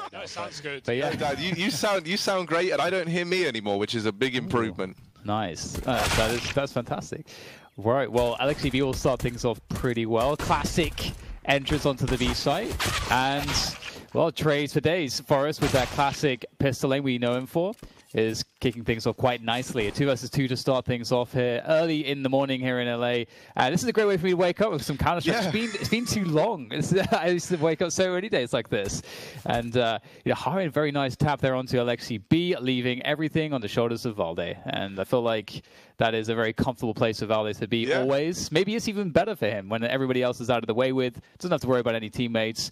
right now. No, it sounds good. But yeah, Dad, you sound great, and I don't hear me anymore, which is a big improvement. Ooh, nice. That's fantastic. Right, well, LXCB will start things off pretty well. Classic entrance onto the B site, and well, trades for days. Forest with that classic pistol lane we know him for is kicking things off quite nicely. A 2 versus 2 to start things off here early in the morning here in LA. This is a great way for me to wake up with some counter strikes. Yeah. It's been too long. I used to wake up so many days like this. And Harin, very nice tap there onto LXCB, leaving everything on the shoulders of Valde. And I feel like that is a very comfortable place for Valde to be always. Maybe it's even better for him when everybody else is out of the way with. Doesn't have to worry about any teammates.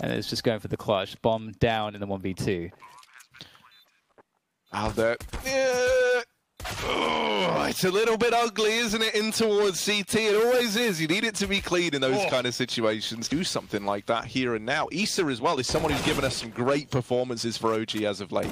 And it's just going for the clutch. Bomb down in the 1v2. Out there. Yeah. Oh, it's a little bit ugly, isn't it, in towards CT? It always is. You need it to be clean in those kind of situations. Do something like that here and now. Issa as well is someone who's given us some great performances for OG as of late.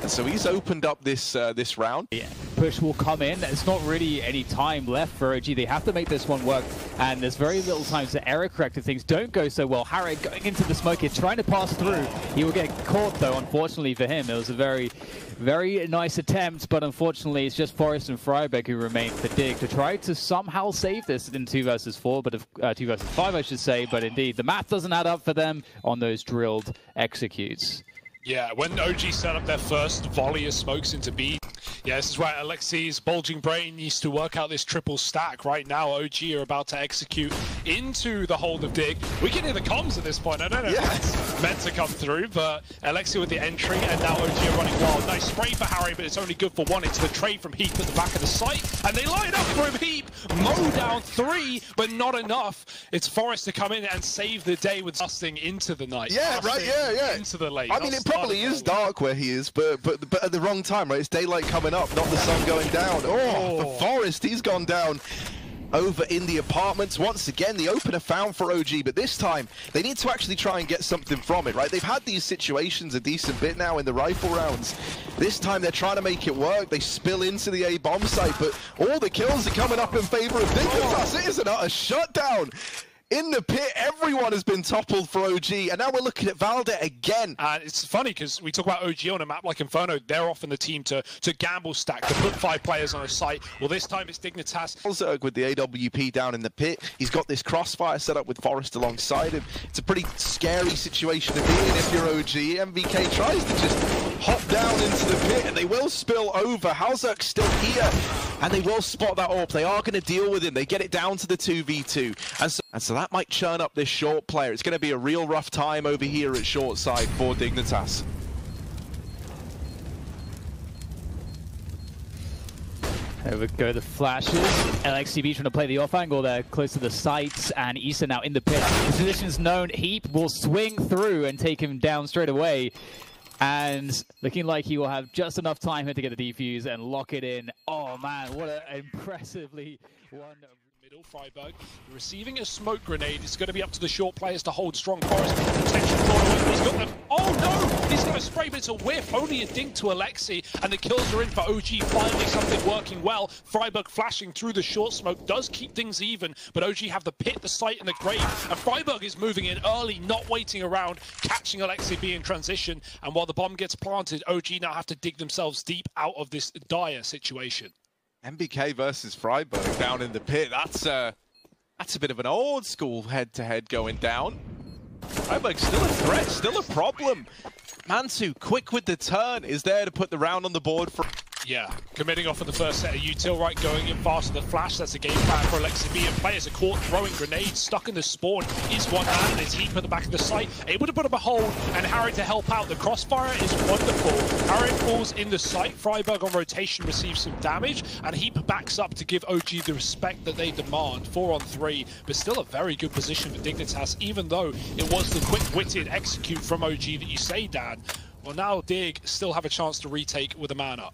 And so he's opened up this this round. Yeah. Push will come in. There's not really any time left for OG. They have to make this one work, and there's very little time to error correct if things don't go so well. Harry going into the smoke here, trying to pass through. He will get caught, though, unfortunately for him. It was a very, very nice attempt, but unfortunately it's just Forest and Freiberg who remain for Dig to try to somehow save this in 2 versus 4, but 2 versus 5, I should say. But indeed, the math doesn't add up for them on those drilled executes. Yeah, when OG set up their first volley of smokes into B, yeah, this is where Alexi's bulging brain needs to work out this triple stack. Right now, OG are about to execute into the hold of Dig. We can hear the comms at this point. I don't know if it's meant to come through, but Alexi with the entry, and now OG are running wild. Nice spray for Harry, but it's only good for one. It's the trade from Heap at the back of the site, and they line up for him. Heap, mow down 3, but not enough. It's Forest to come in and save the day with busting into the night. Yeah, right, yeah. Into the late. I mean, it probably is dark where he is, but at the wrong time, right? It's daylight coming up, not the sun going down. Oh, for Forest, he's gone down over in the apartments. Once again, the opener found for OG, but this time they need to actually try and get something from it, right? They've had these situations a decent bit now in the rifle rounds. This time they're trying to make it work. They spill into the A bomb site, but all the kills are coming up in favor of Dignitas. It is an utter shutdown. In the pit, everyone has been toppled for OG, and now we're looking at Valde again. It's funny because we talk about OG on a map like Inferno. They're often the team to gamble stack, to put 5 players on a site. Well, this time it's Dignitas. Zerg with the AWP down in the pit. He's got this crossfire set up with Forest alongside him. It's a pretty scary situation to be in if you're OG. MVK tries to just hop down into the pit, and they will spill over. Halzerk's still here, and they will spot that AWP. They are going to deal with him. They get it down to the 2v2. And so that might churn up this short player. It's going to be a real rough time over here at short side for Dignitas. There we go, the flashes. LXCB trying to play the off angle there, close to the sights, and Issa now in the pit. His position is known. Heap will swing through and take him down straight away. And looking like he will have just enough time here to get the defuse and lock it in. Oh man, what an impressively won. Middle, Freiberg receiving a smoke grenade. It's going to be up to the short players to hold strong. Forest protection corner. He's got them. Oh no! He's got a spray, but it's a whiff. Only a dink to Alexi, and the kills are in for OG. Finally, something working well. Freiberg flashing through the short smoke does keep things even, but OG have the pit, the site, and the grave. And Freiberg is moving in early, not waiting around, catching Alexi B in transition. And while the bomb gets planted, OG now have to dig themselves deep out of this dire situation. MBK versus Freiberg down in the pit. That's a bit of an old school head-to-head going down. Freiberg's still a threat, still a problem. Mansu, quick with the turn, is there to put the round on the board for... Yeah, committing off of the first set of util, right, going in fast with the flash. That's a game plan for Alexi B, and players are caught throwing grenades, stuck in the spawn. Is one hand, it's Heap at the back of the site, able to put up a hold, and Harry to help out. The crossfire is wonderful. Harry falls in the site, Freiberg on rotation receives some damage, and Heap backs up to give OG the respect that they demand. 4 on 3, but still a very good position for Dignitas, even though it was the quick-witted execute from OG that you say, Dan. Well, now Dig still have a chance to retake with a man up.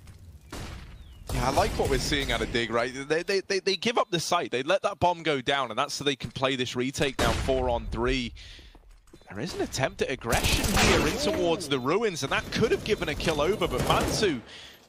Yeah, I like what we're seeing out of Dig, right? They give up the site. They let that bomb go down, and that's so they can play this retake now 4 on 3. There is an attempt at aggression here in towards the ruins, and that could have given a kill over, but Mansu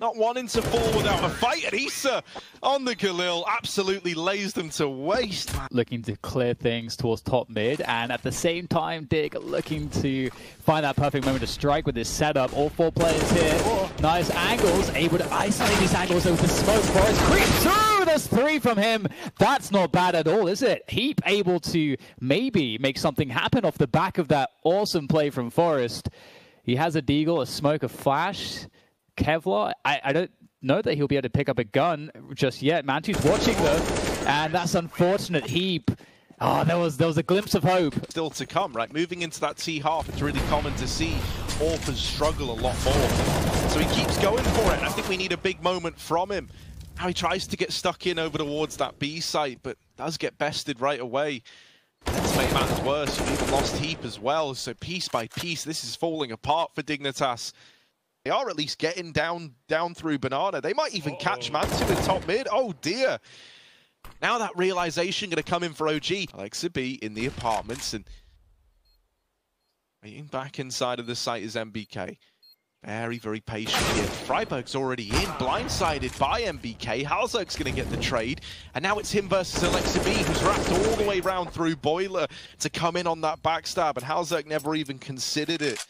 not wanting to fall without a fight, and Issa on the Galil absolutely lays them to waste. Looking to clear things towards top mid, and at the same time, Dig looking to find that perfect moment to strike with his setup. All 4 players here, nice angles, able to isolate these angles over the smoke. Forest creeps through, there's 3 from him. That's not bad at all, is it? Heap able to maybe make something happen off the back of that awesome play from Forest. He has a deagle, a smoke, a flash. Kevlar, I don't know that he'll be able to pick up a gun just yet. Mantu's watching though, and that's unfortunate. Heap. Oh, there was a glimpse of hope. Still to come, right? Moving into that T half, it's really common to see Orphans struggle a lot more. So he keeps going for it. I think we need a big moment from him. Now he tries to get stuck in over towards that B site, but does get bested right away. Let's make matters worse. We've even lost Heap as well. So piece by piece, this is falling apart for Dignitas. They are at least getting down through Banana. They might even catch Mantu in top mid. Oh dear. Now that realization going to come in for OG. Alexa B in the apartments and waiting back inside of the site is MBK. Very, very patient here. Freiburg's already in, blindsided by MBK. Halzerg's going to get the trade. And now it's him versus Alexa B, who's wrapped all the way round through Boiler to come in on that backstab. And Halzerg never even considered it.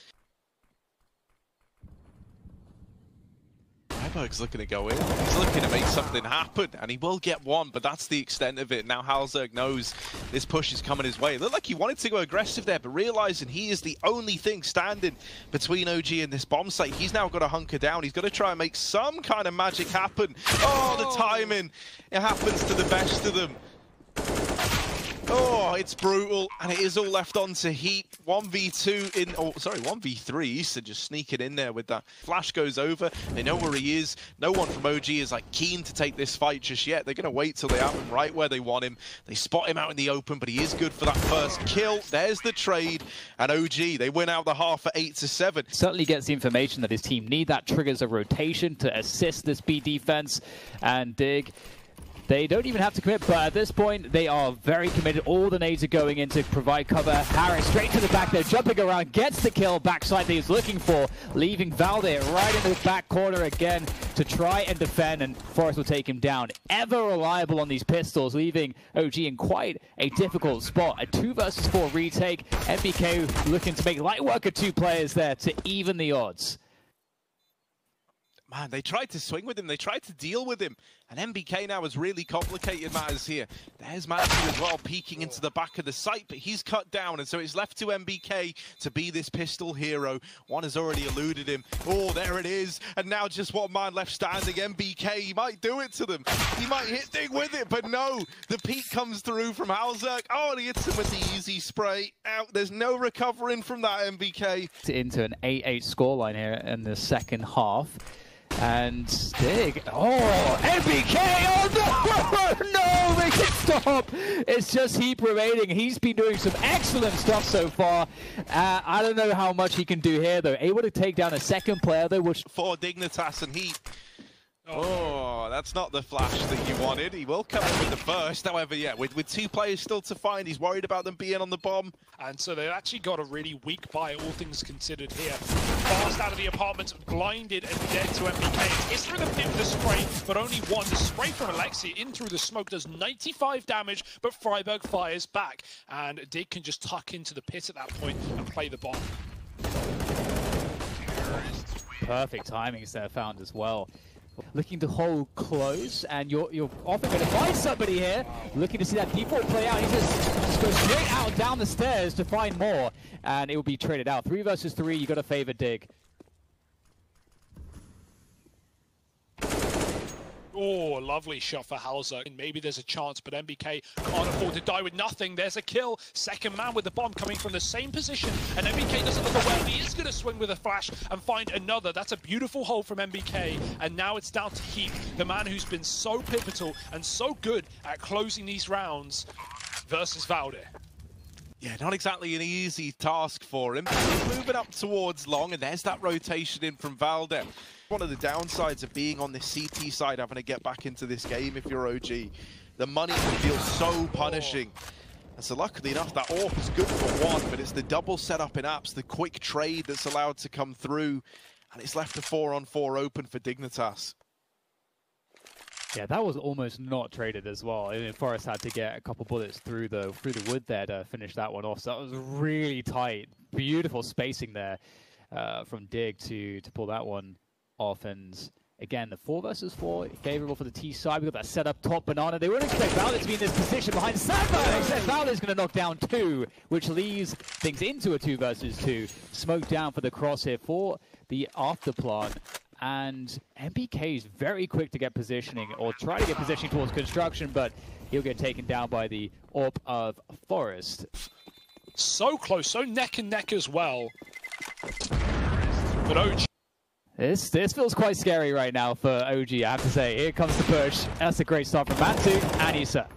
Freiburg's looking to go in. He's looking to make something happen, and he will get one, but that's the extent of it. Now Halzerg knows this push is coming his way. It looked like he wanted to go aggressive there, but realizing he is the only thing standing between OG and this bomb site, he's now got to hunker down. He's got to try and make some kind of magic happen. Oh, the timing. It happens to the best of them. Oh, it's brutal, and it is all left on to Heap. 1v2 in, oh, sorry, 1v3. Issa just sneaking in there with that. Flash goes over. They know where he is. No one from OG is like keen to take this fight just yet. They're going to wait till they have him right where they want him. They spot him out in the open, but he is good for that first kill. There's the trade, and OG, they win out the half for 8-7. Certainly gets the information that his team need. That triggers a rotation to assist this B defense, and Dig. They don't even have to commit, but at this point, they are very committed. All the nades are going in to provide cover. Harris straight to the back there, jumping around, gets the kill backside that he's looking for, leaving Valde right in the back corner again to try and defend, and Forest will take him down. Ever reliable on these pistols, leaving OG in quite a difficult spot. A 2 versus 4 retake. MBK looking to make light work of 2 players there to even the odds. Man, they tried to swing with him, they tried to deal with him, and MBK now has really complicated matters here. There's Mantu as well, peeking into the back of the site, but he's cut down, and so it's left to MBK to be this pistol hero. One has already eluded him. Oh, there it is, and now just one man left standing. MBK, he might do it to them. He might hit Dig with it, but no, the peek comes through from Halzerg. Oh, and he hits him with the easy spray. Out, there's no recovering from that, MBK. Into an 8-8 scoreline here in the second half. And Dig, oh, MBK, oh no, no, make it stop. It's just Heap remaining. He's been doing some excellent stuff so far. I don't know how much he can do here though. Able to take down a second player though, which... For Dignitas and Heap. Oh, that's not the flash that you wanted. He will come in with the first. However, yeah, with 2 players still to find, he's worried about them being on the bomb. And so they've actually got a really weak buy, all things considered here. Fast out of the apartment, blinded and dead to MBK. It's through the pit with the spray, but only one. The spray from Alexi in through the smoke does 95 damage, but Freiburg fires back. And Dig can just tuck into the pit at that point and play the bomb. Perfect timings there found as well. Looking to hold close, and you're often going to find somebody here. Looking to see that default play out. He just goes straight out down the stairs to find more, and it will be traded out. 3 versus 3, you got to favor Dig. Oh, lovely shot for Halzerg. And maybe there's a chance, but MBK can't afford to die with nothing. There's a kill. Second man with the bomb coming from the same position. And MBK doesn't look away. He is going to swing with a flash and find another. That's a beautiful hold from MBK. And now it's down to Heap, the man who's been so pivotal and so good at closing these rounds versus Valde. Yeah, not exactly an easy task for him. He's moving up towards long, and there's that rotation in from Valde. One of the downsides of being on this CT side, having to get back into this game if you're OG, the money can feel so punishing. And so luckily enough, that AWP is good for one, but it's the double setup in apps, the quick trade that's allowed to come through. and it's left a 4-on-4 open for Dignitas. Yeah, that was almost not traded as well. I mean, Forest had to get a couple bullets through the wood there to finish that one off. So that was really tight. Beautiful spacing there from Dig to pull that one off. And again, the 4 versus 4 favorable for the T side. We got that set up top banana. They wouldn't expect Valde to be in this position behind Sandberg. Except Valde's going to knock down 2, which leaves things into a 2 versus 2. Smoke down for the crosshair for the afterplan. And MBK is very quick to get positioning, or try to get positioning towards construction, but he'll get taken down by the AWP of Forest. So close, so neck and neck as well. But OG. This feels quite scary right now for OG, I have to say. Here comes the push. That's a great start from Mantu and Issa.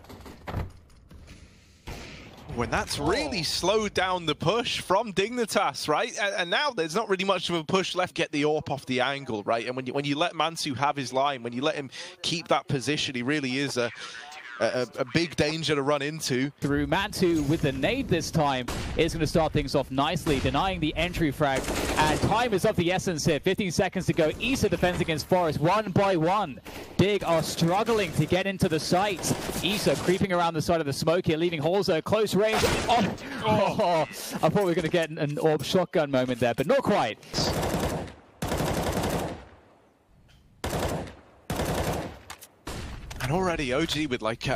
When that's really slowed down the push from Dignitas, right? And now there's not really much of a push left. Get the AWP off the angle, right? And when you let Mantu have his line, when you let him keep that position, he really is a big danger to run into. Through Mantu with the nade this time is going to start things off nicely, denying the entry frag. And time is of the essence here. 15 seconds to go. Issa defends against Forest 1 by 1. Dig are struggling to get into the site. Issa creeping around the side of the smoke here, leaving Holzer at close range. I thought we were going to get an AWP shotgun moment there, but not quite. And already OG with like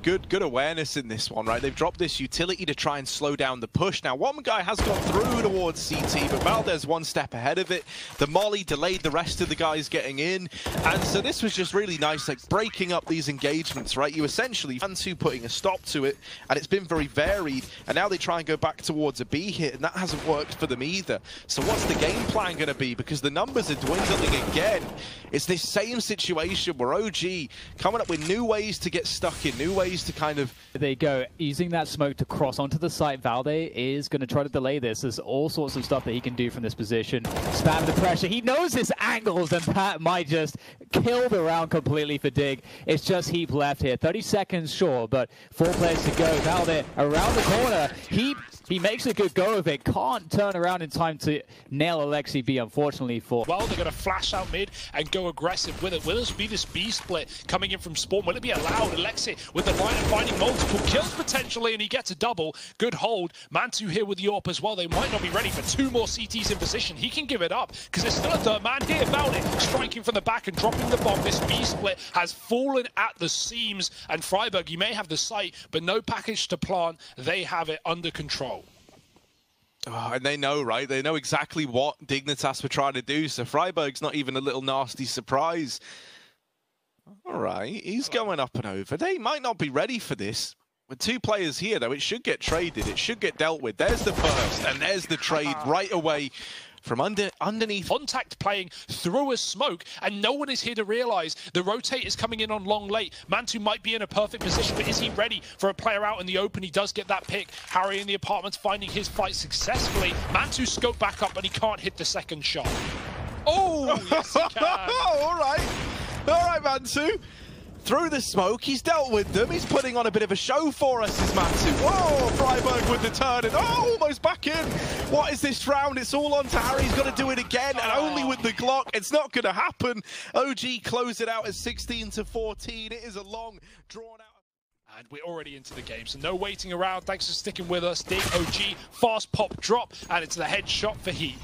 good awareness in this one, right? They've dropped this utility to try and slow down the push. Now, one guy has gone through towards CT, but Valdez one step ahead of it. The molly delayed the rest of the guys getting in. And so this was just really nice, like breaking up these engagements, right? You essentially, Mantu putting a stop to it, and it's been very varied. And now they try and go back towards a B hit, and that hasn't worked for them either. So what's the game plan going to be? Because the numbers are dwindling again. It's this same situation where OG coming up with new ways to get stuck in, new ways to kind of... There you go, using that smoke to cross onto the site. Valde is going to try to delay this. There's all sorts of stuff that he can do from this position. Spam the pressure. He knows his angles, and that might just kill the round completely for Dig. It's just Heap left here. 30 seconds, sure, but 4 players to go. Valde around the corner. He makes a good go of it. Can't turn around in time to nail Alexi B, unfortunately, for... Well, they're going to flash out mid and go aggressive with it. Will this be this B split coming in from spawn? Will it be allowed? Alexi with the line and finding multiple kills potentially, and he gets a double. Good hold. Mantu here with the AWP as well. They might not be ready for 2 more CTs in position. He can give it up because there's still a third man here. Valde striking from the back and dropping the bomb. This B split has fallen at the seams, and Freiburg, you may have the site, but no package to plant. They have it under control. Oh, and they know, right? They know exactly what Dignitas were trying to do, so Freiburg's not even a little nasty surprise. All right, he's going up and over. They might not be ready for this. With 2 players here, though, it should get traded. It should get dealt with. There's the burst, and there's the trade right away from underneath. Contact playing through a smoke, and no one is here to realize the rotate is coming in on long late. Mantu might be in a perfect position, but is he ready for a player out in the open? He does get that pick. Harry in the apartments finding his fight successfully. Mantu scoped back up, but he can't hit the second shot. Oh, yes he can. All right, Mantu. Through the smoke, he's dealt with them. He's putting on a bit of a show for us, is Mantu. Whoa, Freiburg with the turn, and almost back in. What is this round? It's all on to Harry. He's got to do it again, and only with the Glock. It's not going to happen. OG close it out at 16-14. It is a long, drawn out. And we're already into the game, so no waiting around. Thanks for sticking with us. Dig, OG, fast pop drop, and it's the headshot for Heat.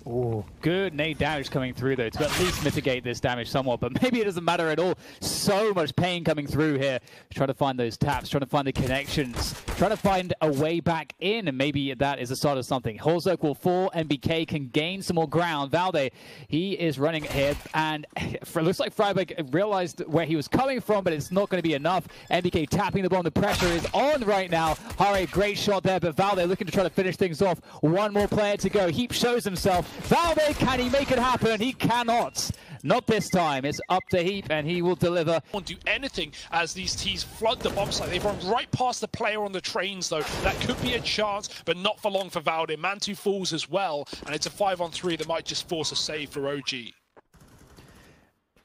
Oh, good nade damage coming through, though, to at least mitigate this damage somewhat. But maybe it doesn't matter at all. So much pain coming through here. Trying to find those taps, trying to find the connections, trying to find a way back in, and maybe that is the start of something. Holzerk will fall, MBK can gain some more ground. Valde, he is running ahead, and it looks like Freiburg realized where he was coming from, but it's not going to be enough. MBK tapping the bomb. The pressure is on right now. Harry, great shot there, but Valde looking to try to finish things off. 1 more player to go. Heap shows himself. Valde, can he make it happen? He cannot. Not this time. It's up to Heap, and he will deliver. Won't do anything as these T's flood the bomb site. They've run right past the player on the trains, though. That could be a chance, but not for long for Valde. Mantu falls as well, and it's a 5-on-3 that might just force a save for OG.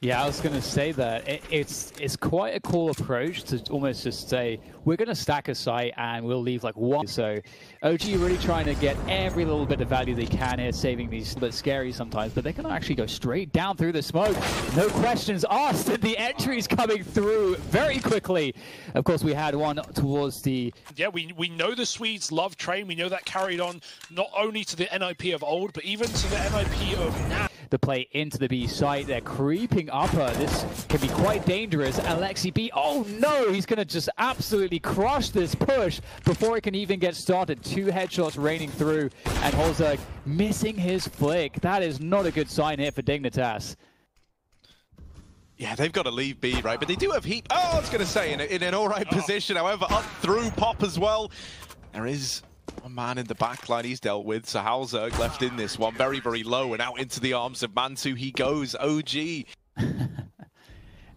Yeah, I was going to say that it's quite a cool approach to almost just say we're going to stack a site and we'll leave like one. So OG really trying to get every little bit of value they can here, saving these a bit scary sometimes, but they're going to actually go straight down through the smoke. No questions asked, and the entries coming through very quickly. Of course, we had one towards the... Yeah, we know the Swedes love Train. We know that carried on not only to the NIP of old, but even to the NIP of now. The play into the B site, they're creeping upper. This can be quite dangerous. Alexi B, oh no, he's going to just absolutely crush this push before it can even get started. 2 headshots raining through, and Holzerg missing his flick. That is not a good sign here for Dignitas. Yeah, they've got to leave B, right? But they do have Heat. Oh, I was going to say, in an all right position. However, up through Pop as well. There is one man in the back line he's dealt with. So Halzerg left in this one very, very low, and out into the arms of Mantu he goes. OG.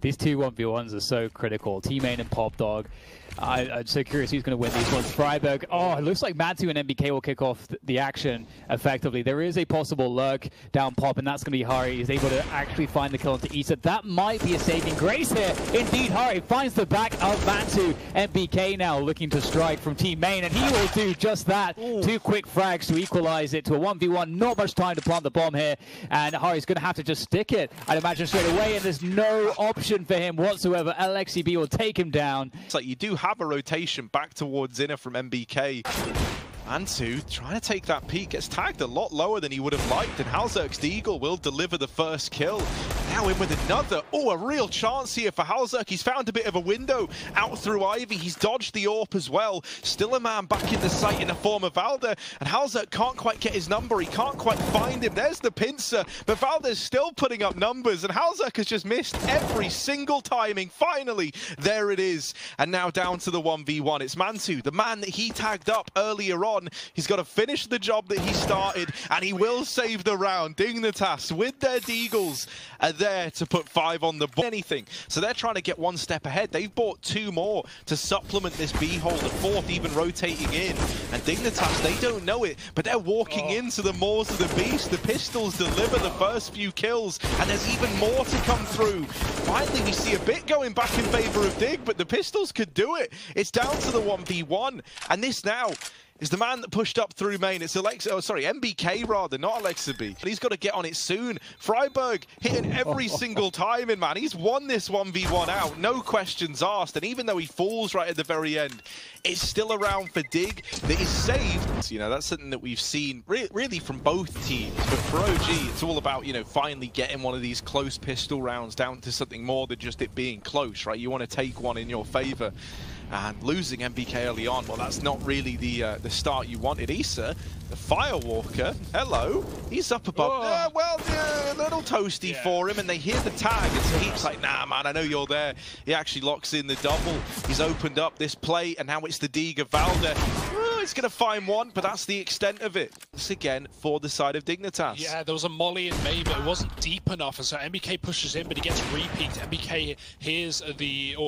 These 2 1v1s are so critical. T-Main and Pop Dog. I'm so curious who's going to win these ones. Freiburg. Oh, it looks like Mantu and MBK will kick off the action effectively. There is a possible lurk down Pop, and that's going to be Hari. He's able to actually find the kill onto Issa. That might be a saving grace here. Indeed, Hari finds the back of Mantu. MBK now looking to strike from Team Main, and he will do just that. Ooh. 2 quick frags to equalize it to a 1v1. Not much time to plant the bomb here, and Hari's going to have to just stick it, I'd imagine, straight away, and there's no option for him whatsoever. Alexi B will take him down. It's like you do have a rotation back towards Inner from MBK. Mantu trying to take that peak, gets tagged a lot lower than he would have liked, and Halzerg's the Eagle will deliver the first kill. Now in with another. Oh, a real chance here for Halzerg. He's found a bit of a window out through Ivy. He's dodged the AWP as well. Still a man back in the site in the form of Valder, and Halzerg can't quite get his number. He can't quite find him. There's the pincer, but Valder's still putting up numbers, and Halzerg has just missed every single timing. Finally, there it is. And now down to the 1v1. It's Mantu, the man that he tagged up earlier on. He's got to finish the job that he started, and he will save the round. Dignitas, with their Deagles, are there to put 5 on the board. Anything. So they're trying to get 1 step ahead. They've bought 2 more to supplement this B hole, the 4th even rotating in. And Dignitas, they don't know it, but they're walking into the Maws of the Beast. The Pistols deliver the first few kills, and there's even more to come through. Finally, we see a bit going back in favor of Dig, but the Pistols could do it. It's down to the 1v1, and this now is the man that pushed up through main. It's MBK rather, not Alexa B. But he's got to get on it soon. Freiburg hitting every single time in, man. He's won this 1v1 out, no questions asked. And even though he falls right at the very end, it's still around for Dig that is saved. You know, that's something that we've seen really from both teams. But for OG, it's all about, you know, finally getting one of these close pistol rounds down to something more than just it being close, right? You want to take one in your favor. And losing MBK early on, well, that's not really the start you wanted. Issa, the Firewalker, hello, he's up above. A little toasty for him, and they hear the tag, and Heat's like, nah, man, I know you're there. He actually locks in the double. He's opened up this play, and now it's the Diga Valder. He's going to find one, but that's the extent of it. This again for the side of Dignitas. Yeah, there was a molly in May, but it wasn't deep enough, and so MBK pushes in, but he gets repeaked. MBK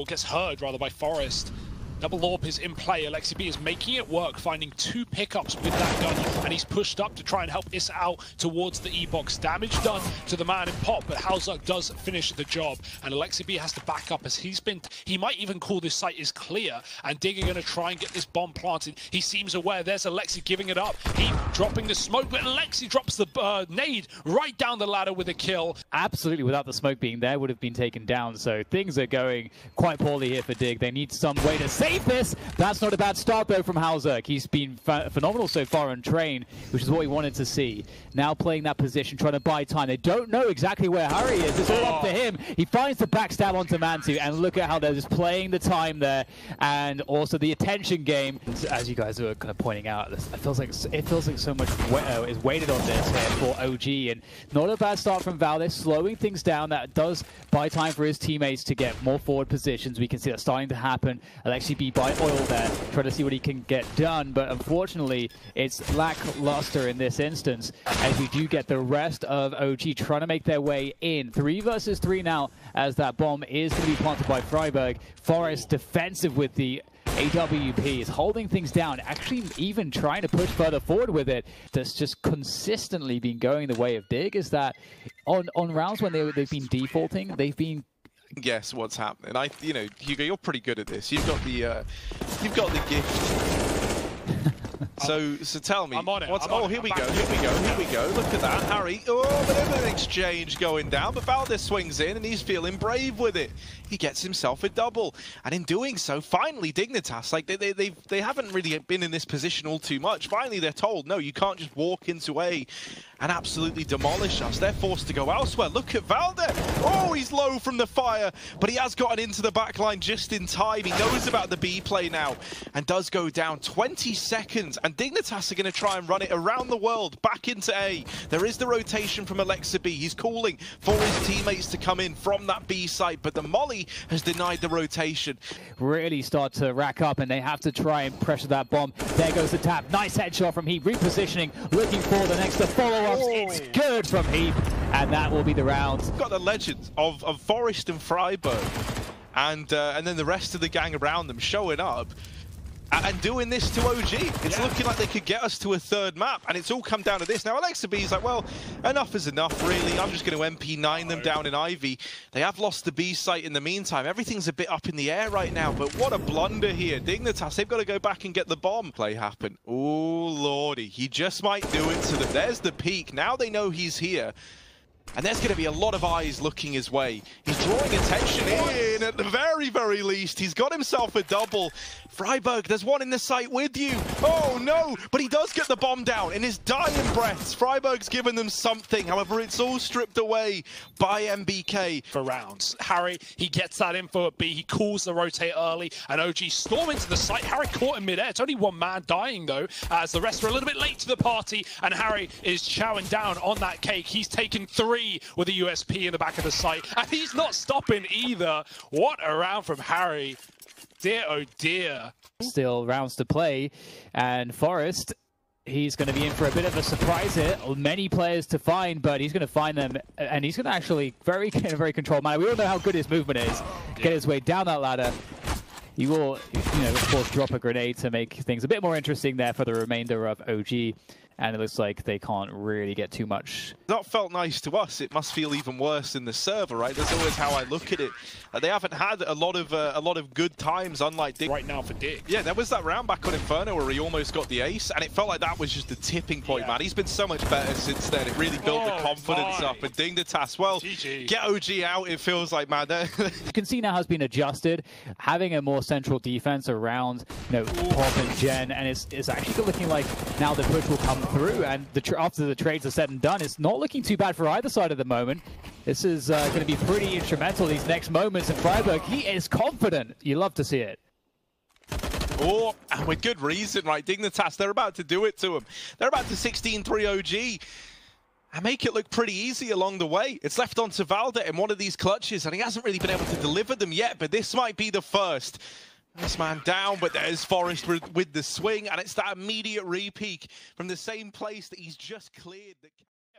gets heard rather by Forest. Double AWP is in play. Alexi B is making it work, finding 2 pickups with that gun, and he's pushed up to try and help Issa out towards the E-box. Damage done to the man in Pop, but Halzerg does finish the job, and Alexi B has to back up as he might even call this site is clear, and Dig are going to try and get this bomb planted. He seems aware. There's Alexi giving it up. He dropping the smoke, but Alexi drops the nade right down the ladder with a kill. Absolutely, without the smoke being there, would have been taken down, so things are going quite poorly here for Dig. They need some way to save this. That's not a bad start though from Halzerg. He's been phenomenal so far on train, which is what we wanted to see. Now playing that position, trying to buy time. They don't know exactly where Hari is. It's all up to him. He finds the backstab onto Mantu, and look at how they're just playing the time there, and also the attention game. As you guys were kind of pointing out, it feels like so much is weighted on this here for OG, and not a bad start from Val. They're slowing things down. That does buy time for his teammates to get more forward positions. We can see that starting to happen. Alexi B by oil there, trying to see what he can get done, but unfortunately it's lackluster in this instance, as we do get the rest of OG trying to make their way in. 3 versus 3 now, as that bomb is going to be planted by Freiburg. Forest defensive with the AWP is holding things down, actually even trying to push further forward with it. That's just consistently been going the way of Dig, is that on rounds when they've been defaulting, they've been... Guess what's happening. You know, Hugo, you're pretty good at this. You've got the gift. So tell me. I'm on it. Oh, here we go. Look at that, Harry. Oh, bit of an exchange going down, but Valdez swings in and he's feeling brave with it. He gets himself a double, and in doing so, finally Dignitas, like they haven't really been in this position all too much. Finally, they're told, no, you can't just walk into A and absolutely demolish us. They're forced to go elsewhere. Look at Valdez. Oh, he's low from the fire, but he has gotten into the back line just in time. He knows about the B play now and does go down. 20 seconds, and Dignitas are going to try and run it around the world back into A. There is the rotation from Alexa B. He's calling for his teammates to come in from that B site, but the Molly has denied the rotation. Really start to rack up, and they have to try and pressure that bomb. There goes the tap. Nice headshot from Heap. Repositioning, looking for the next follow-ups. It's good from Heap, and that will be the round. We've got the legends of Forest and Freiburg, and then the rest of the gang around them showing up and doing this to OG. It's looking like they could get us to a third map, and it's all come down to this. Now, Alexa B is like, well, enough is enough, really. I'm just going to MP9 them down in Ivy. They have lost the B site in the meantime. Everything's a bit up in the air right now, but what a blunder here. Dignitas, they've got to go back and get the bomb. Play happen. Oh, lordy. He just might do it to them. There's the peak. Now they know he's here. And there's going to be a lot of eyes looking his way. He's drawing attention in, at the very, very least. He's got himself a double. Freiburg, there's one in the site with you. Oh, no. But he does get the bomb down in his dying breaths. Freiburg's given them something. However, it's all stripped away by MBK. For rounds. Harry, he gets that info at B. He calls the rotate early, and OG storm into the site. Harry caught in midair. It's only one man dying, though, as the rest are a little bit late to the party, and Harry is chowing down on that cake. He's taken 3 with a USP in the back of the site, and he's not stopping either. What a round from Harry. Dear, oh dear. Still rounds to play, and Forest, he's going to be in for a bit of a surprise here. Many players to find, but he's going to find them, and he's going to actually in a very controlled manner. We all know how good his movement is. Get his way down that ladder. He will, of course, drop a grenade to make things a bit more interesting there for the remainder of OG. And it looks like they can't really get too much. That felt nice to us. It must feel even worse in the server, right? That's always how I look at it. They haven't had a lot of good times, unlike Dig. Right now for Dig. Yeah, there was that round back on Inferno where he almost got the ace, and it felt like that was just the tipping point, man. He's been so much better since then. It really built the confidence up. And Dignitas, well, get OG out, it feels like, man. You can see now has been adjusted, having a more central defense around, Pop and Gen, and it's actually looking like now the push will come through, and after the trades are said and done, it's not looking too bad for either side at the moment. This is going to be pretty instrumental, these next moments, and Freiburg, he is confident. You love to see it. Oh, and with good reason, right? Dignitas, they're about to do it to him. They're about to 16-3 OG and make it look pretty easy along the way. It's left on to Valda in one of these clutches, and he hasn't really been able to deliver them yet, but this might be the first. This man down, but there's Forest with the swing, and it's that immediate re-peak from the same place that he's just cleared.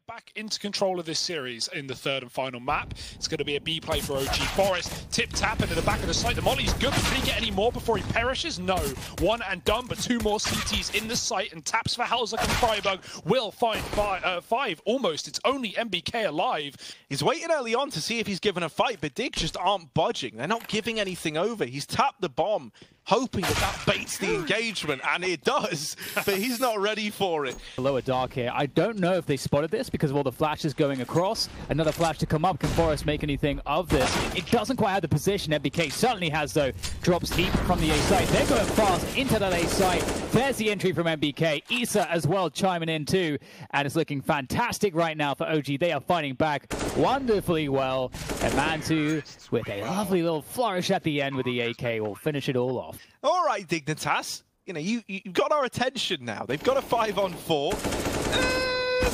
Back into control of this series in the third and final map. It's going to be a B play for OG Forest. Tip-tap into the back of the site. The molly's good, but can he get any more before he perishes? No. One and done, but 2 more CTs in the site, and taps for Halzak and Freiburg will find 5 almost. It's only MBK alive. He's waiting early on to see if he's given a fight, but Dig just aren't budging. They're not giving anything over. He's tapped the bomb, hoping that baits the engagement, and it does, but he's not ready for it. Lower dark here. I don't know if they spotted this because of all the flashes going across. Another flash to come up. Can Forest make anything of this? It doesn't quite have the position MBK certainly has, though. Drops Heap from the A site. They're going fast into that A site. There's the entry from MBK. Issa as well chiming in too, and it's looking fantastic right now for OG. They are fighting back wonderfully well. And Mantu with a lovely little flourish at the end with the AK will finish it all off. All right, Dignitas. You've got our attention now. They've got a 5-on-4.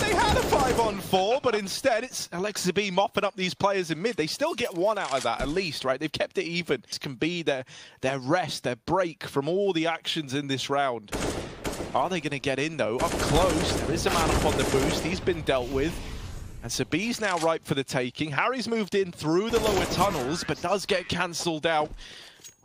They had a 5-on-4, but instead it's Alexa B mopping up these players in mid. They still get 1 out of that at least, right? They've kept it even. This can be their rest, their break from all the actions in this round. Are they going to get in, though? Up close, there is a man up on the boost. He's been dealt with. And so B's now ripe for the taking. Harry's moved in through the lower tunnels, but does get cancelled out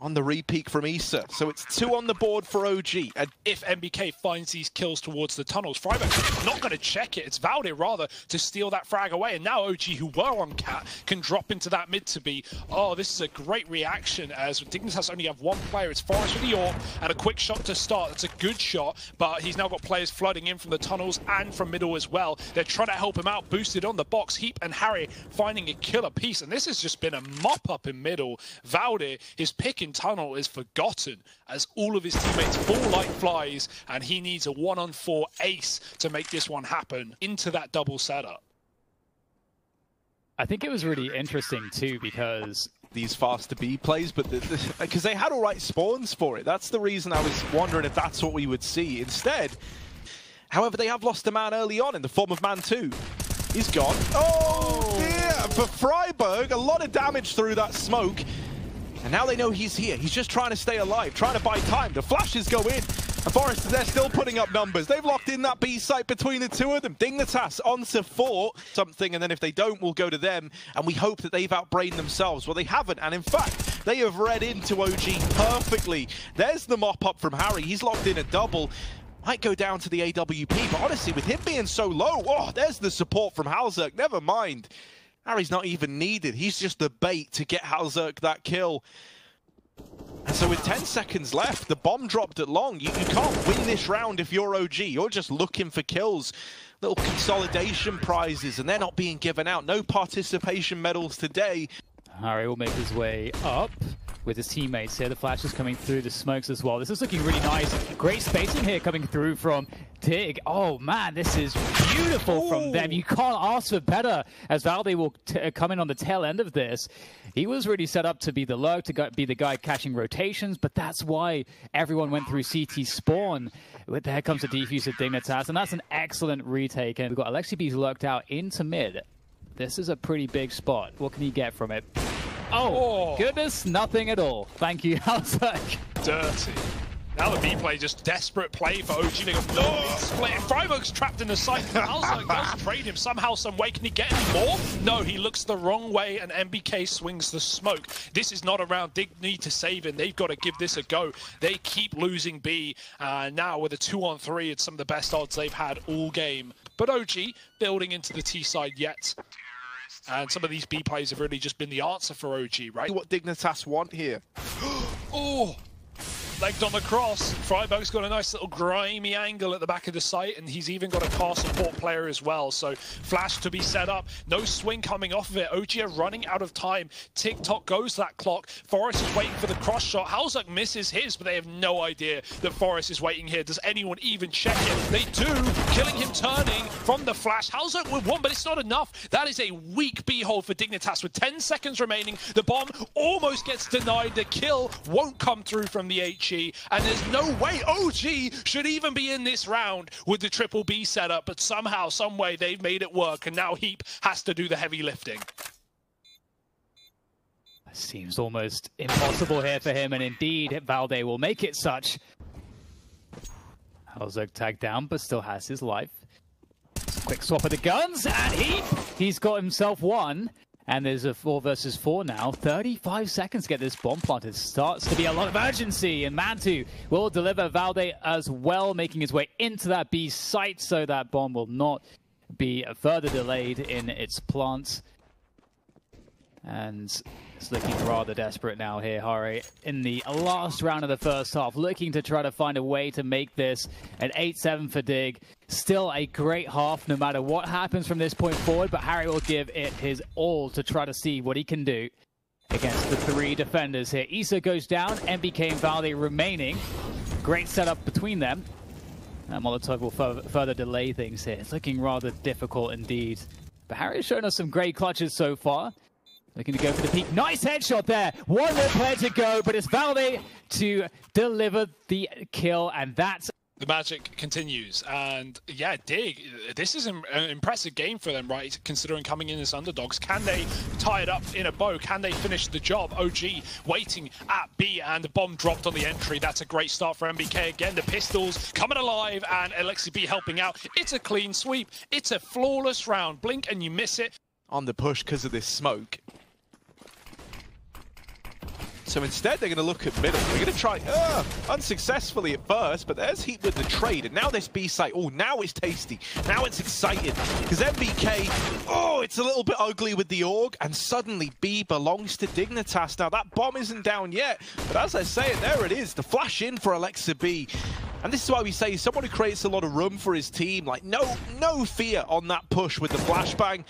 on the repeat from Issa. So it's 2 on the board for OG. And if MBK finds these kills towards the tunnels, Freiburg's not going to check it. It's Valde rather to steal that frag away. And now OG, who were on Cat, can drop into that mid to be. Oh, this is a great reaction as Dignitas only have one player. It's Forest with the AWP and a quick shot to start. That's a good shot, but he's now got players flooding in from the tunnels and from middle as well. They're trying to help him out, boosted on the box. Heap and Harry finding a killer piece. And this has just been a mop up in middle. Valde, his pick in tunnel is forgotten as all of his teammates fall like flies, and he needs a 1-on-4 ace to make this one happen into that double setup. I think it was really interesting too because these faster B plays, but because they had all right spawns for it. That's the reason I was wondering if that's what we would see instead. However, they have lost a man early on in the form of Man 2. He's gone. Oh dear! For Freiburg, a lot of damage through that smoke. And now they know he's here. He's just trying to stay alive, trying to buy time. The flashes go in. And Forest, they're still putting up numbers. They've locked in that B site between the two of them. Dignitas onto 4 something, and then if they don't, we'll go to them. And we hope that they've outbrained themselves. Well, they haven't. And in fact, they have read into OG perfectly. There's the mop up from Harry. He's locked in a double. Might go down to the AWP, but honestly, with him being so low, oh, there's the support from Halzerk. Never mind. Harry's not even needed. He's just the bait to get Halzerk that kill. And so with 10 seconds left, the bomb dropped at long. You can't win this round if you're OG. You're just looking for kills. Little consolidation prizes, and they're not being given out. No participation medals today. Harry will make his way up with his teammates here. The flash is coming through the smokes as well. This is looking really nice. Great spacing here coming through from Dig. Oh man, this is beautiful from them. You can't ask for better as Valde will come in on the tail end of this. He was really set up to be the lurk, to be the guy catching rotations, but that's why everyone went through CT spawn. There comes the defuse of Dignitas, and that's an excellent retake. And we've got Alexi B's lurked out into mid. This is a pretty big spot. What can he get from it? Oh, goodness, nothing at all. Thank you, Halzerk. Dirty. Now the B play, just desperate play for OG. They go, no, split. Freiburg's trapped in the site. Halzerk does trade him somehow, some way. Can he get any more? No, he looks the wrong way, and MBK swings the smoke. This is not a round Dig need to save him. They've got to give this a go. They keep losing B. Now with a 2-on-3, it's some of the best odds they've had all game. But OG building into the T side yet. And some of these B plays have really just been the answer for OG, right? What Dignitas want here. Oh! Legged on the cross. Freiburg's got a nice little grimy angle at the back of the site, and he's even got a car support player as well. So flash to be set up. No swing coming off of it. OG are running out of time. Tick-tock goes that clock. Forest is waiting for the cross shot. Halzerk misses his, but they have no idea that Forest is waiting here. Does anyone even check it? They do. Killing him turning from the flash. Halzerk with one, but it's not enough. That is a weak B-hold for Dignitas with 10 seconds remaining. The bomb almost gets denied. The kill won't come through from the HE, and there's no way OG should even be in this round with the triple B setup, but somehow, some way, they've made it work, and now Heap has to do the heavy lifting. Seems almost impossible here for him, and indeed, Valde will make it such. Halzerk tagged down, but still has his life. Quick swap of the guns, and he's got himself one. And there's a 4 versus 4 now. 35 seconds to get this bomb planted. Starts to be a lot of urgency. And Mantu will deliver. Valde as well, making his way into that B site so that bomb will not be further delayed in its plant. And it's looking rather desperate now here, Hari. In the last round of the first half, looking to try to find a way to make this an 8-7 for Dig. Still a great half, no matter what happens from this point forward, but Harry will give it his all to try to see what he can do against the 3 defenders here. Issa goes down, MBK and Valde remaining. Great setup between them. And Molotov will further delay things here. It's looking rather difficult indeed. But Harry's shown us some great clutches so far. Looking to go for the peak. Nice headshot there. One more player to go, but it's Valde to deliver the kill, and that's... The magic continues, and yeah, Dig, this is an impressive game for them, right? Considering coming in as underdogs. Can they tie it up in a bow? Can they finish the job? OG waiting at B, and the bomb dropped on the entry. That's a great start for MBK. Again, the pistols coming alive, and Alexi B helping out. It's a clean sweep. It's a flawless round. Blink and you miss it. On the push because of this smoke. So instead, they're going to look at middle. They're going to try unsuccessfully at first, but there's Heat with the trade. And now this B site, oh, now it's tasty. Now it's exciting. Because MBK, oh, it's a little bit ugly with the AUG. And suddenly B belongs to Dignitas. Now, that bomb isn't down yet. But as I say it, there it is. The flash in for Alexa B. And this is why we say someone who creates a lot of room for his team. Like, no fear on that push with the flashbang.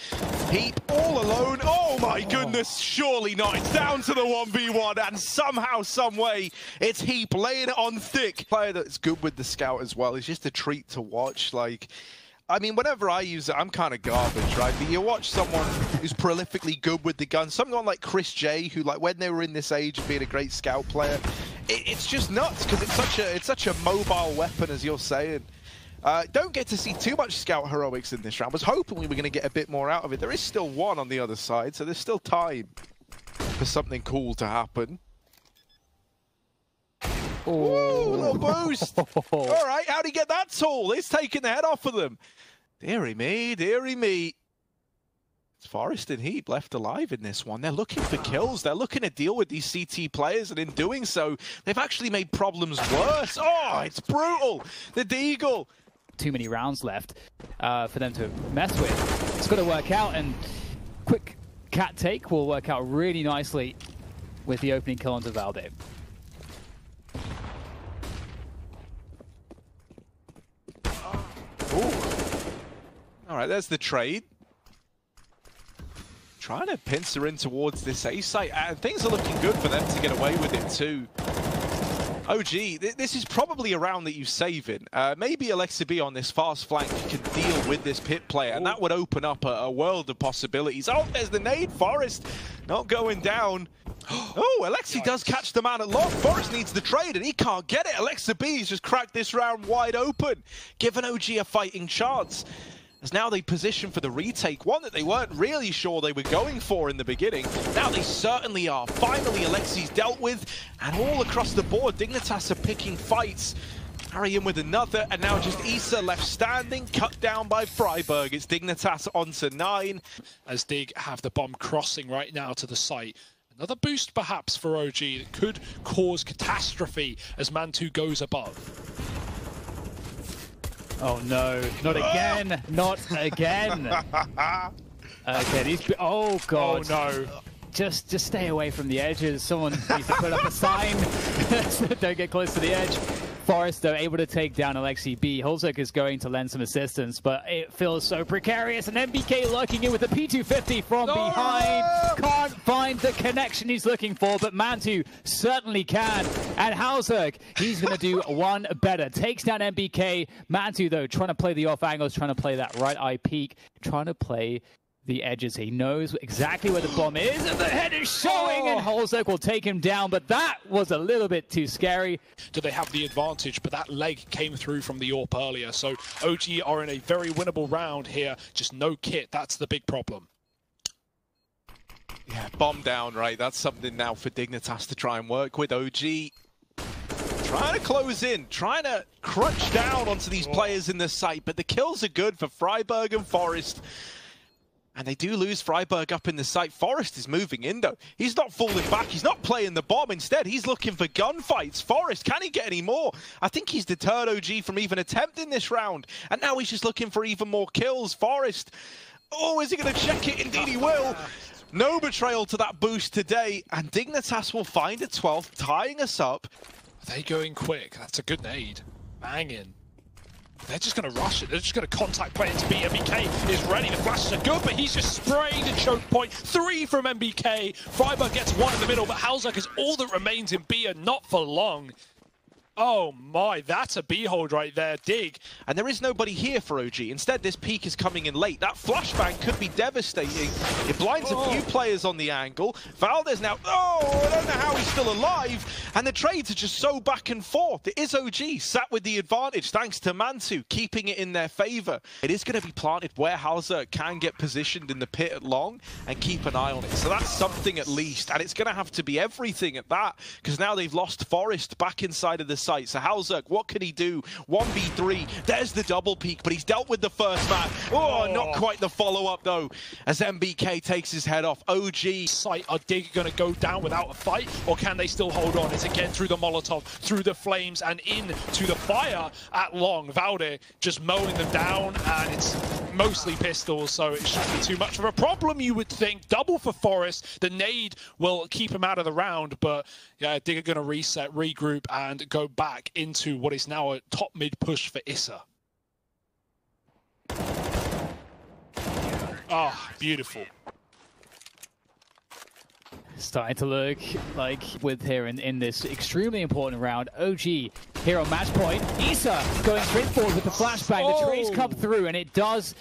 Heat all alone. Oh my goodness, surely not. It's down to the 1v1, and somehow, some way, it's Heap laying it on thick. Player that's good with the scout as well. It's just a treat to watch. Like, I mean, whenever I use it, I'm kind of garbage, right? But you watch someone who's prolifically good with the gun, someone like Chris J, who, like, when they were in this age of being a great scout player, it's just nuts because it's such a mobile weapon, as you're saying. Don't get to see too much scout heroics in this round. I was hoping we were going to get a bit more out of it. There is still one on the other side, so there's still time for something cool to happen. Ooh, a little boost. All right, how'd he get that tool? It's taking the head off of them. Deary me, deary me. It's Forest and Heap left alive in this one. They're looking for kills. They're looking to deal with these CT players, and in doing so, they've actually made problems worse. Oh, it's brutal. The Deagle. Too many rounds left for them to mess with. It's got to work out, and quick cat take will work out really nicely with the opening kill onto Valde. All right, there's the trade. Trying to pincer in towards this A site, and things are looking good for them to get away with it too. OG, this is probably a round that you save in. Maybe Alexa B on this fast flank can deal with this pit player, and that would open up a world of possibilities. Oh, there's the nade. Forest not going down. Oh, Alexi does catch the man at long. Forest needs the trade, and he can't get it. Alexa B's just cracked this round wide open, giving OG a fighting chance. As now they position for the retake, one that they weren't really sure they were going for in the beginning. Now they certainly are. Finally, Alexi's dealt with, and all across the board, Dignitas are picking fights. Harry in with another, and now just Issa left standing, cut down by Freiburg. It's Dignitas onto 9. As Dig have the bomb crossing right now to the site. Another boost perhaps for OG that could cause catastrophe as Man2 goes above. Oh no, not again, not again. Okay, these, oh god. Oh no. Just stay away from the edges. Someone needs to put up a sign. So don't get close to the edge. Forest, though, able to take down Alexi B. Holzek is going to lend some assistance, but it feels so precarious. And MBK lurking in with the P250 from behind. Can't find the connection he's looking for, but Man2 certainly can. And Holzek, he's going to do one better. Takes down MBK. Man2, though, trying to play the off angles, trying to play that right eye peek, trying to play the edges. He knows exactly where the bomb is, and the head is showing, and Holzek will take him down, but that was a little bit too scary. Do they have the advantage? But that leg came through from the AWP earlier, so OG are in a very winnable round here. Just no kit, that's the big problem. Yeah, bomb down, right? That's something now for Dignitas to try and work with. OG trying to close in, trying to crunch down onto these players in the site, but the kills are good for Freiburg and Forest. And they do lose Freiburg up in the site. Forest is moving in, though. He's not falling back. He's not playing the bomb. Instead, he's looking for gunfights. Forest, can he get any more? I think he's deterred OG from even attempting this round. And now he's just looking for even more kills. Forest, oh, is he going to check it? Indeed he will. No betrayal to that boost today. And Dignitas will find a 12th, tying us up. Are they going quick? That's a good nade. Banging. They're just going to rush it. They're just going to contact play into B. MBK is ready. The flashes are good, but he's just sprayed a choke point. 3 from MBK. Freiburg gets 1 in the middle, but Halzak is all that remains in B, and not for long. Oh my, that's a B hold right there. Dig. And there is nobody here for OG. Instead, this peak is coming in late. That flashbang could be devastating. It blinds a few players on the angle. Valdez now, I don't know how he's still alive. And the trades are just so back and forth. It is OG sat with the advantage thanks to Man2 keeping it in their favor. It is going to be planted where Hauser can get positioned in the pit at long and keep an eye on it. So that's something at least. And it's going to have to be everything at that, because now they've lost Forest back inside of the site. So Halzerk, what can he do? 1v3. There's the double peek, but he's dealt with the first man. Oh, not quite the follow-up, though, as MBK takes his head off. OG. Site, are Dig going to go down without a fight, or can they still hold on? It's again through the Molotov, through the flames, and into the fire at long. Valde just mowing them down, and it's mostly pistols, so it shouldn't be too much of a problem, you would think. Double for Forest. The nade will keep him out of the round, but yeah, Dig are going to reset, regroup, and go back into what is now a top mid push for Issa. Ah, beautiful. Starting to look like with here in this extremely important round. OG here on match point. Issa going straight forward with the flashbang. The trades come through, and it does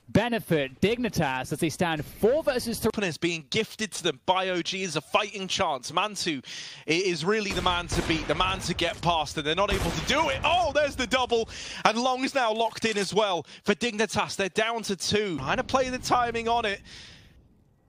benefit Dignitas as they stand 4 versus 3. Is being gifted to them by OG as a fighting chance. Mantu is really the man to beat, the man to get past, and they're not able to do it. Oh, there's the double, and Long's now locked in as well for Dignitas. They're down to 2. Trying to play the timing on it.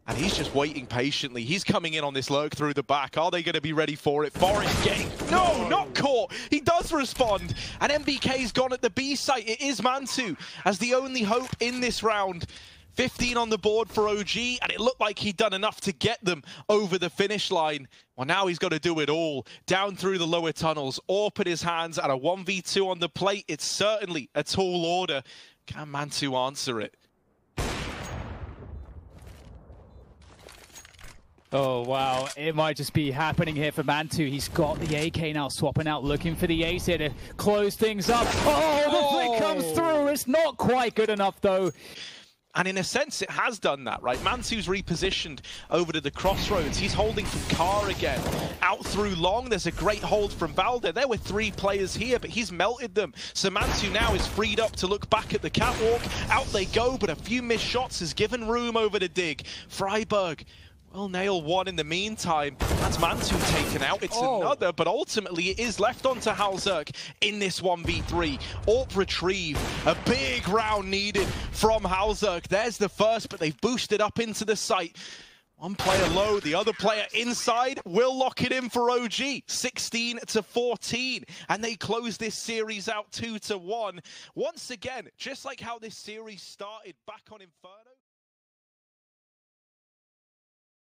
And he's just waiting patiently. He's coming in on this lurk through the back. Are they going to be ready for it? Forest getting... No, not caught. He does respond. And MBK's gone at the B site. It is Mantu as the only hope in this round. 15 on the board for OG, and it looked like he'd done enough to get them over the finish line. Well, now he's got to do it all. Down through the lower tunnels, AWP in his hands, and a 1v2 on the plate. It's certainly a tall order. Can Mantu answer it? Oh, wow. It might just be happening here for Mantu. He's got the AK now, swapping out, looking for the ace here to close things up. Oh, the flick comes through. It's not quite good enough, though. And in a sense, it has done that, right? Mantu's repositioned over to the crossroads. He's holding from Car again. Out through long, there's a great hold from Valde. There were 3 players here, but he's melted them. So Mantu now is freed up to look back at the catwalk. Out they go, but a few missed shots has given room over to Dig. Freiburg will nail one in the meantime. That's Mantu taken out. It's another, but ultimately it is left onto Halzerk in this 1v3. AWP retrieve. A big round needed from Halzerk. There's the first, but they've boosted up into the site. One player low, the other player inside will lock it in for OG. 16-14, and they close this series out 2-1. Once again, just like how this series started back on Inferno.